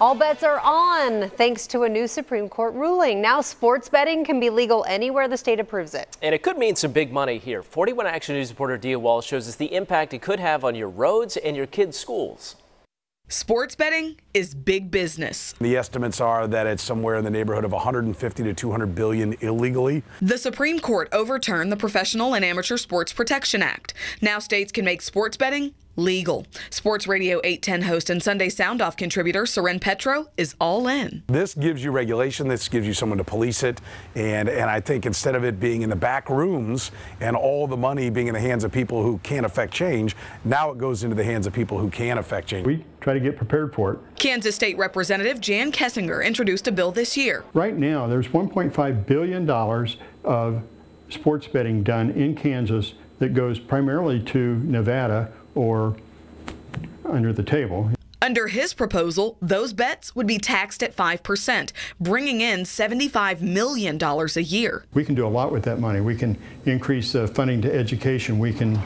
All bets are on thanks to a new Supreme Court ruling. Now sports betting can be legal anywhere the state approves it. And it could mean some big money here. 41 Action News reporter Dia Walsh shows us the impact it could have on your roads and your kids' schools. Sports betting is big business. The estimates are that it's somewhere in the neighborhood of 150 to 200 billion illegally. The Supreme Court overturned the Professional and Amateur Sports Protection Act. Now states can make sports betting legal. Sports Radio 810 host and Sunday Sound Off contributor Soren Petro is all in. This gives you regulation. This gives you someone to police it. And I think instead of it being in the back rooms and all the money being in the hands of people who can't affect change, now it goes into the hands of people who can affect change. We try to get prepared for it. Kansas State Representative Jan Kessinger introduced a bill this year. Right now, there's $1.5 billion of sports betting done in Kansas that goes primarily to Nevada or under the table. Under his proposal, those bets would be taxed at 5%, bringing in $75 million a year. We can do a lot with that money. We can increase funding to education. We can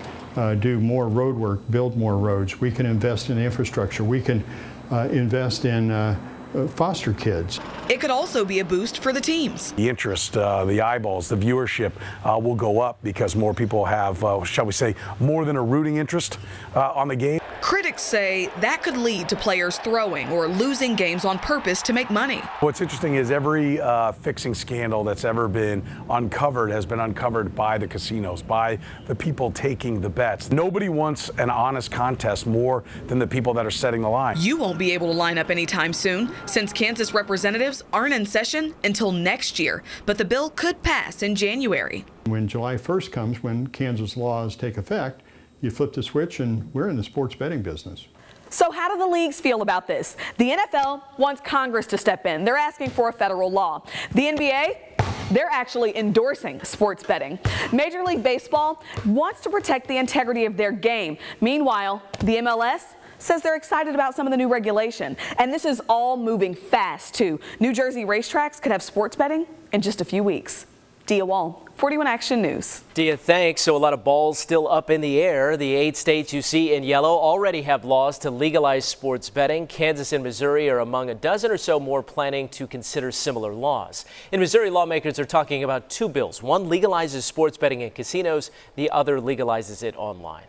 do more road work, build more roads. We can invest in infrastructure. We can invest in foster kids. It could also be a boost for the teams. The interest, the eyeballs, the viewership will go up because more people have, shall we say, more than a rooting interest on the game. Critics say that could lead to players throwing or losing games on purpose to make money. What's interesting is every fixing scandal that's ever been uncovered has been uncovered by the casinos, by the people taking the bets. Nobody wants an honest contest more than the people that are setting the line. You won't be able to line up anytime soon, since Kansas representatives aren't in session until next year, but the bill could pass in January. When July 1st comes, when Kansas laws take effect, you flip the switch and we're in the sports betting business. So how do the leagues feel about this? The NFL wants Congress to step in. They're asking for a federal law. The NBA, they're actually endorsing sports betting. Major League Baseball wants to protect the integrity of their game. Meanwhile, the MLS says they're excited about some of the new regulation. And this is all moving fast, too. New Jersey racetracks could have sports betting in just a few weeks. Dia Wall, 41 Action News. Dia, thanks. So a lot of balls still up in the air. The 8 states you see in yellow already have laws to legalize sports betting. Kansas and Missouri are among a dozen or so more planning to consider similar laws. In Missouri, lawmakers are talking about 2 bills. One legalizes sports betting in casinos. The other legalizes it online.